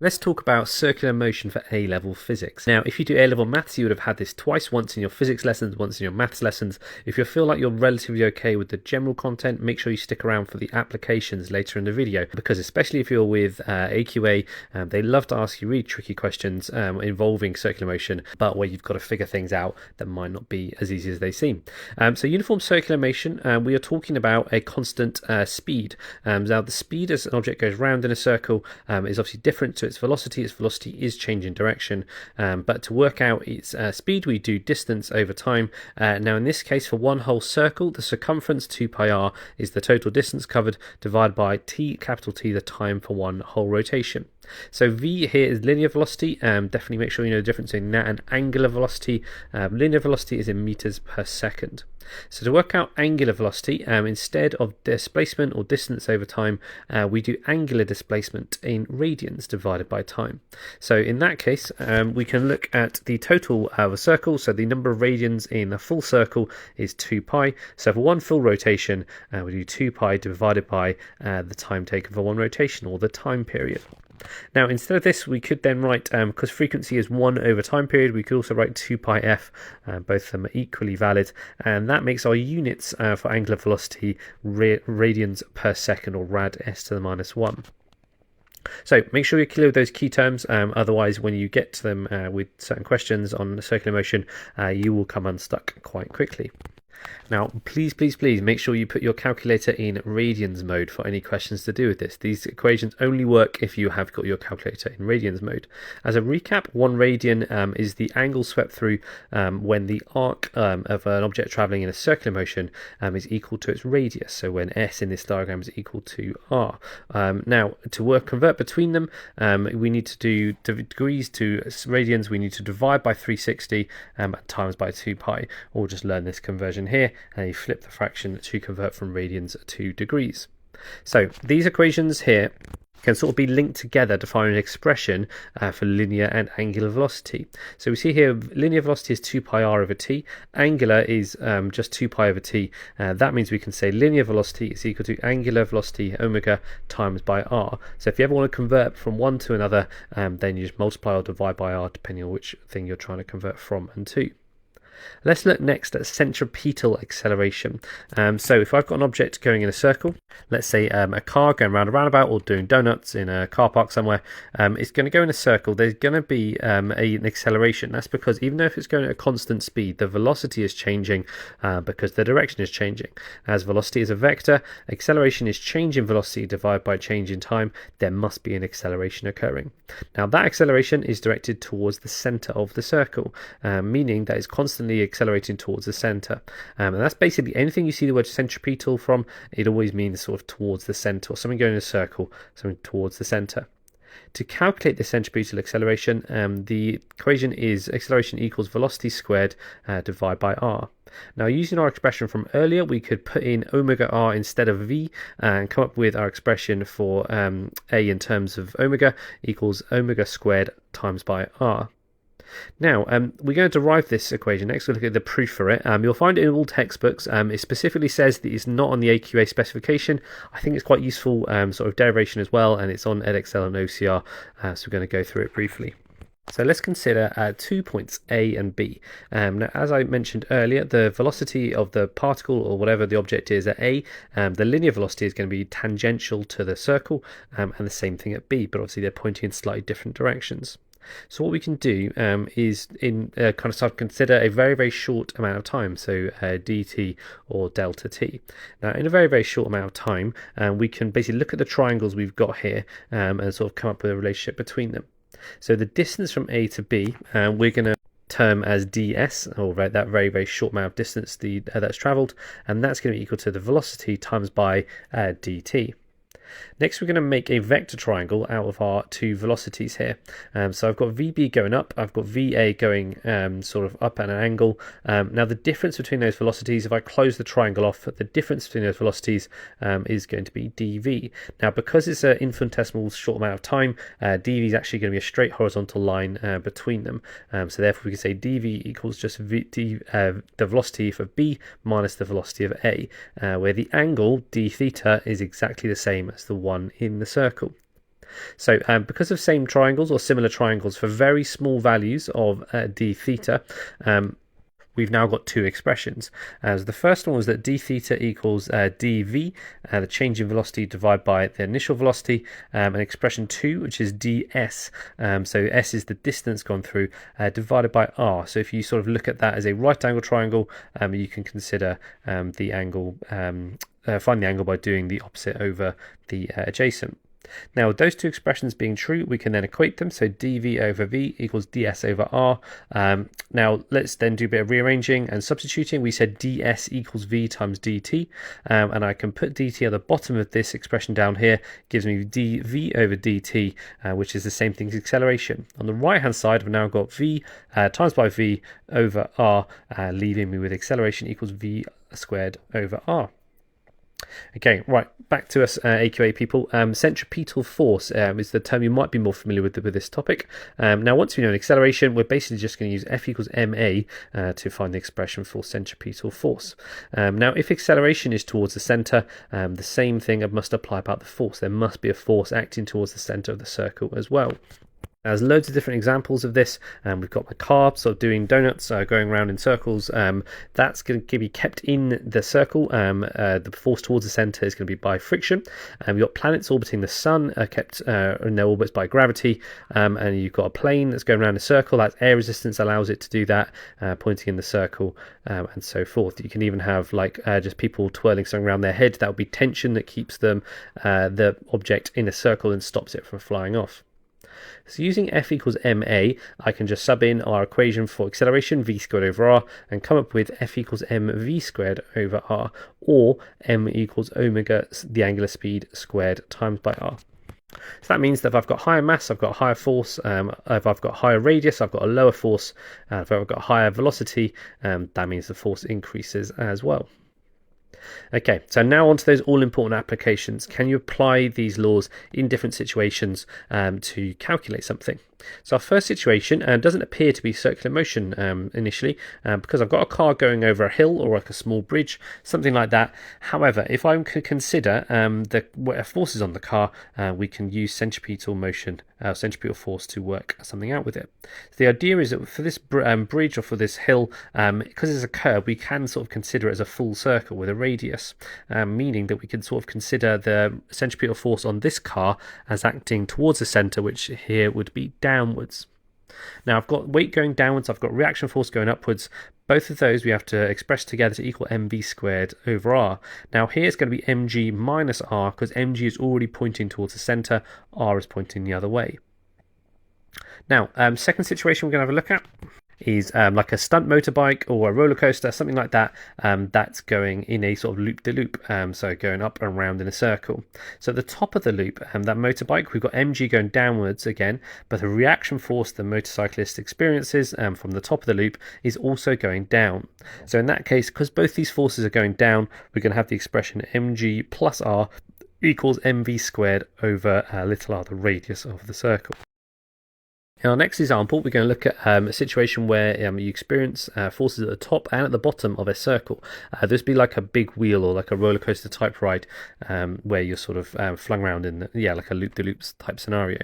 Let's talk about circular motion for A-level physics. Now, if you do A-level maths, you would have had this twice, once in your physics lessons, once in your maths lessons. If you feel like you're relatively okay with the general content, make sure you stick around for the applications later in the video, because especially if you're with AQA, they love to ask you really tricky questions involving circular motion, but where you've got to figure things out that might not be as easy as they seem. So uniform circular motion, we are talking about a constant speed. Now, the speed as an object goes round in a circle is obviously different to its velocity. Its velocity is changing direction, but to work out its speed, we do distance over time. Now, in this case, for one whole circle, the circumference 2 pi r is the total distance covered divided by t, capital T, the time for one whole rotation. So v here is linear velocity. Definitely make sure you know the difference between that and angular velocity. Linear velocity is in meters per second. So to work out angular velocity, instead of displacement or distance over time, we do angular displacement in radians divided by time. So in that case, we can look at the total of a circle. So the number of radians in a full circle is 2 pi. So for one full rotation, we do 2 pi divided by the time taken for one rotation, or the time period. Now, instead of this, we could then write, because frequency is 1 over time period, we could also write 2 pi f. Both of them are equally valid, and that makes our units for angular velocity radians per second, or rad s to the minus 1. So make sure you're clear with those key terms, otherwise when you get to them with certain questions on circular motion, you will come unstuck quite quickly. Now, please make sure you put your calculator in radians mode for any questions to do with this. These equations only work if you have got your calculator in radians mode. As a recap, 1 radian is the angle swept through when the arc of an object travelling in a circular motion is equal to its radius. So when s in this diagram is equal to r. Now, to convert between them, we need to do degrees to radians. We need to divide by 360 times by 2 pi, or just learn this conversion here, and you flip the fraction to convert from radians to degrees. So these equations here can sort of be linked together to find an expression for linear and angular velocity. So we see here linear velocity is 2 pi r over t, angular is just 2 pi over t. That means we can say linear velocity is equal to angular velocity omega times by r. So if you ever want to convert from one to another, then you just multiply or divide by r depending on which thing you're trying to convert from and to. Let's look next at centripetal acceleration. So if I've got an object going in a circle, let's say a car going round a roundabout or doing donuts in a car park somewhere, it's going to go in a circle. There's going to be an acceleration. That's because even though if it's going at a constant speed, the velocity is changing because the direction is changing. As velocity is a vector, acceleration is change in velocity divided by change in time. There must be an acceleration occurring. Now that acceleration is directed towards the center of the circle, meaning that it's constantly accelerating towards the center, and that's basically anything you see the word centripetal from, it always means sort of towards the center, or something going in a circle, something towards the center. To calculate the centripetal acceleration, the equation is acceleration equals velocity squared divided by r. Now, using our expression from earlier, we could put in omega r instead of v and come up with our expression for a in terms of omega equals omega squared times by r. Now, we're going to derive this equation next. We'll look at the proof for it. You'll find it in all textbooks. It specifically says that it's not on the AQA specification. I think it's quite useful sort of derivation as well, and it's on EdXL and OCR, so we're going to go through it briefly. So let's consider 2 points A and B. Now, as I mentioned earlier, the velocity of the particle or whatever the object is at A, the linear velocity is going to be tangential to the circle, and the same thing at B, but obviously they're pointing in slightly different directions. So what we can do is kind of start to consider a very short amount of time, so dt or delta t. Now, in a very short amount of time, we can basically look at the triangles we've got here and sort of come up with a relationship between them. So the distance from A to B, we're going to term as ds, or that very short amount of distance that's travelled, and that's going to be equal to the velocity times by dt. Next, we're going to make a vector triangle out of our two velocities here. So I've got VB going up, I've got VA going sort of up at an angle. Now the difference between those velocities, if I close the triangle off, the difference between those velocities is going to be dV. Now because it's an infinitesimal short amount of time, dV is actually going to be a straight horizontal line between them. So therefore we can say dV equals just the velocity for B minus the velocity of A, where the angle d theta is exactly the same as the one in the circle. So because of same triangles or similar triangles for very small values of d theta, we've now got two expressions. As the first one was that d theta equals dv, the change in velocity divided by the initial velocity, and expression 2, which is ds, so s is the distance gone through, divided by r. So if you sort of look at that as a right angle triangle, you can consider the angle, find the angle by doing the opposite over the adjacent. Now, with those two expressions being true, we can then equate them. So dv over v equals ds over r. Now, let's then do a bit of rearranging and substituting. We said ds equals v times dt, and I can put dt at the bottom of this expression down here. Gives me dv over dt, which is the same thing as acceleration. On the right-hand side, I've now got v times by v over r, leaving me with acceleration equals v squared over r. Okay, right, back to us AQA people. Centripetal force is the term you might be more familiar with this topic. Now, once we know an acceleration, we're basically just going to use F equals ma to find the expression for centripetal force. Now, if acceleration is towards the centre, the same thing must apply about the force. There must be a force acting towards the centre of the circle as well. There's loads of different examples of this. We've got my car sort of doing donuts, going around in circles. That's going to be kept in the circle. The force towards the centre is going to be by friction. We've got planets orbiting the sun, kept in their orbits by gravity. And you've got a plane that's going around a circle. That's air resistance allows it to do that, pointing in the circle, and so forth. You can even have like just people twirling something around their head. That would be tension that keeps them the object in a circle and stops it from flying off. So using F equals ma, I can just sub in our equation for acceleration, v squared over r, and come up with F equals mv squared over r, or m equals omega, the angular speed, squared times by r. So that means that if I've got higher mass, I've got higher force. If I've got higher radius, I've got a lower force. If I've got higher velocity, that means the force increases as well. Okay, so now on to those all-important applications. Can you apply these laws in different situations to calculate something? So our first situation doesn't appear to be circular motion initially, because I've got a car going over a hill or like a small bridge, something like that. However, if I could consider the forces on the car, we can use centripetal motion, centripetal force to work something out with it. So the idea is that for this bridge or for this hill, because it's a curve, we can sort of consider it as a full circle with a radius, meaning that we can sort of consider the centripetal force on this car as acting towards the centre, which here would be downwards. Now I've got weight going downwards, I've got reaction force going upwards. Both of those we have to express together to equal mv squared over r. Now here it's going to be mg minus r, because mg is already pointing towards the centre, r is pointing the other way. Now, second situation we're going to have a look at is like a stunt motorbike or a roller coaster, something like that, that's going in a sort of loop-de-loop, so going up and around in a circle. So at the top of the loop, that motorbike, we've got mg going downwards again, but the reaction force the motorcyclist experiences from the top of the loop is also going down. So in that case, because both these forces are going down, we're going to have the expression mg plus r equals mv squared over little r, the radius of the circle. In our next example, we're going to look at a situation where you experience forces at the top and at the bottom of a circle. This would be like a big wheel or like a roller coaster type ride, where you're sort of flung around in, like a loop-de-loops type scenario.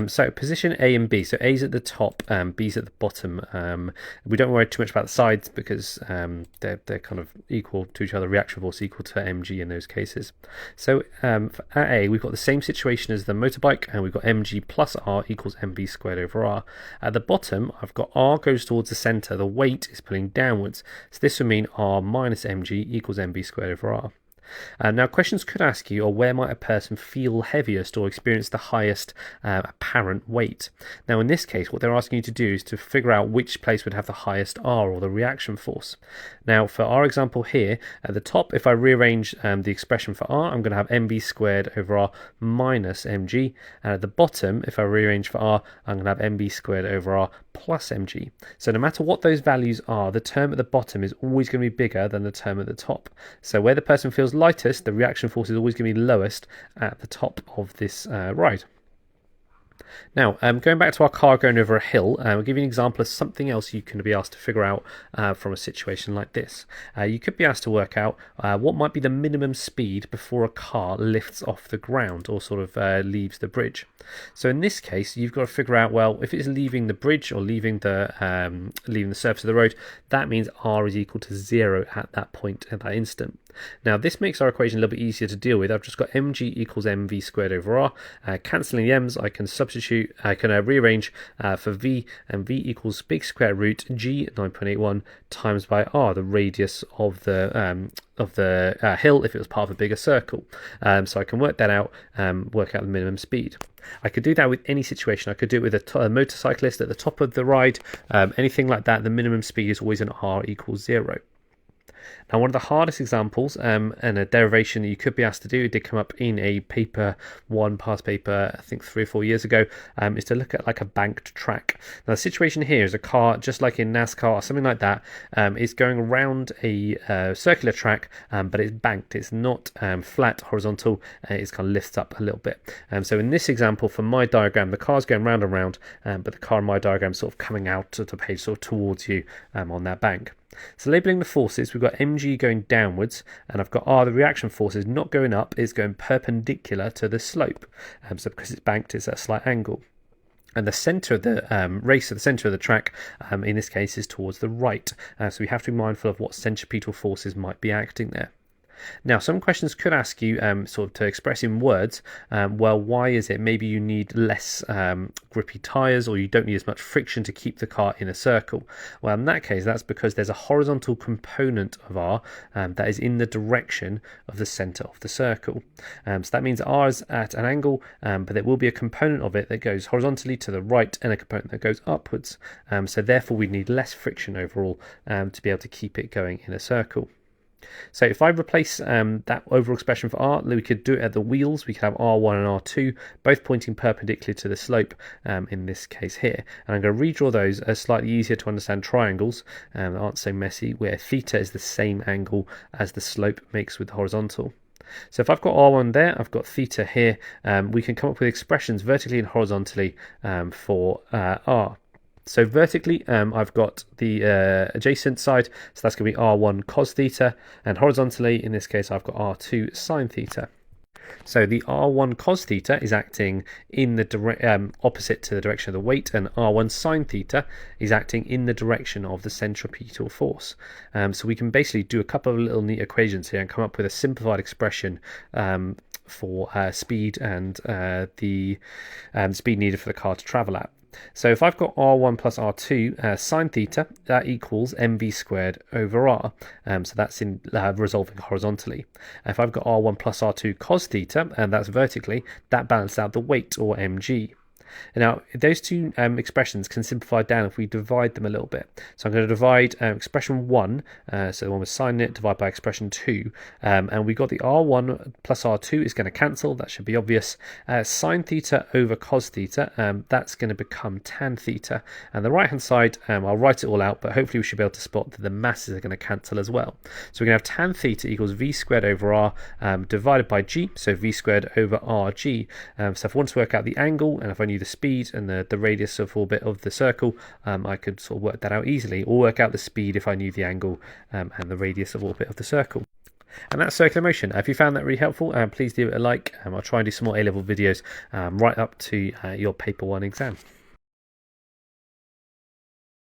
So position A and B. So A's at the top, B's at the bottom. We don't worry too much about the sides because they're kind of equal to each other, reaction force equal to mg in those cases. So at A, we've got the same situation as the motorbike, and we've got mg plus r equals mv squared over r. At the bottom, I've got r goes towards the centre, the weight is pulling downwards, so this would mean r minus mg equals mv squared over r. Now questions could ask you, or where might a person feel heaviest or experience the highest apparent weight? Now in this case, what they're asking you to do is to figure out which place would have the highest R, or the reaction force. Now for our example here, at the top, if I rearrange the expression for R, I'm going to have mv squared over R minus mg, and at the bottom, if I rearrange for R, I'm going to have mv squared over R plus mg. So no matter what those values are, the term at the bottom is always going to be bigger than the term at the top. So where the person feels lightest, the reaction force is always going to be lowest at the top of this ride. Now, going back to our car going over a hill, I'll give you an example of something else you can be asked to figure out from a situation like this. You could be asked to work out what might be the minimum speed before a car lifts off the ground or sort of leaves the bridge. So in this case, you've got to figure out, well, if it's leaving the bridge or leaving the surface of the road, that means r is equal to 0 at that point, at that instant. Now, this makes our equation a little bit easier to deal with. I've just got mg equals mv squared over r. Cancelling the m's, I can substitute, I can rearrange for v, and v equals big square root g 9.81 times by r, the radius of the hill if it was part of a bigger circle. So I can work that out, work out the minimum speed. I could do that with any situation. I could do it with a motorcyclist at the top of the ride, anything like that. The minimum speed is always an r equals 0. Now, one of the hardest examples and a derivation that you could be asked to do, it did come up in a paper, past paper, I think 3 or 4 years ago, is to look at like a banked track. Now, the situation here is a car, just like in NASCAR or something like that, is going around a circular track, but it's banked. It's not flat, horizontal. It's kind of lifts up a little bit. So in this example, for my diagram, the car's going round and round, but the car in my diagram is sort of coming out of the page, sort of towards you on that bank. So labelling the forces, we've got mg going downwards, and I've got r, the reaction force is not going up, it's going perpendicular to the slope. So because it's banked, it's at a slight angle. And the centre of the race, or the centre of the track, in this case, is towards the right. So we have to be mindful of what centripetal forces might be acting there. Now, some questions could ask you sort of to express in words, well, why is it maybe you need less grippy tyres, or you don't need as much friction to keep the car in a circle? Well, in that case, that's because there's a horizontal component of R that is in the direction of the centre of the circle. So that means R is at an angle, but there will be a component of it that goes horizontally to the right and a component that goes upwards. So therefore, we need less friction overall to be able to keep it going in a circle. So if I replace that overall expression for r, we could do it at the wheels. We could have r1 and r2 both pointing perpendicularly to the slope in this case here. And I'm going to redraw those as slightly easier to understand triangles that aren't so messy, where theta is the same angle as the slope makes with the horizontal. So if I've got r1 there, I've got theta here, we can come up with expressions vertically and horizontally for r. So vertically, I've got the adjacent side, so that's going to be r1 cos theta, and horizontally, in this case, I've got r2 sine theta. So the r1 cos theta is acting in the opposite to the direction of the weight, and r1 sine theta is acting in the direction of the centripetal force. So we can basically do a couple of little neat equations here and come up with a simplified expression for speed and the speed needed for the car to travel at. So if I've got r1 plus r2 sine theta, that equals mv squared over r. So that's in resolving horizontally. If I've got r1 plus r2 cos theta, and that's vertically, that balances out the weight, or mg. Now, those two expressions can simplify down if we divide them a little bit. So I'm going to divide expression 1, so the one with sine it, divide by expression 2, and we got the r1 plus r2 is going to cancel, that should be obvious. Sine theta over cos theta, that's going to become tan theta. And the right hand side, I'll write it all out, but hopefully we should be able to spot that the masses are going to cancel as well. So we're going to have tan theta equals v squared over r divided by g, so v squared over rg. So if I want to work out the angle, and if I knew the speed and the radius of orbit of the circle, I could sort of work that out easily, or work out the speed if I knew the angle and the radius of orbit of the circle. And that's circular motion. If you found that really helpful, please give it a like. I'll try and do some more A-level videos right up to your paper 1 exam.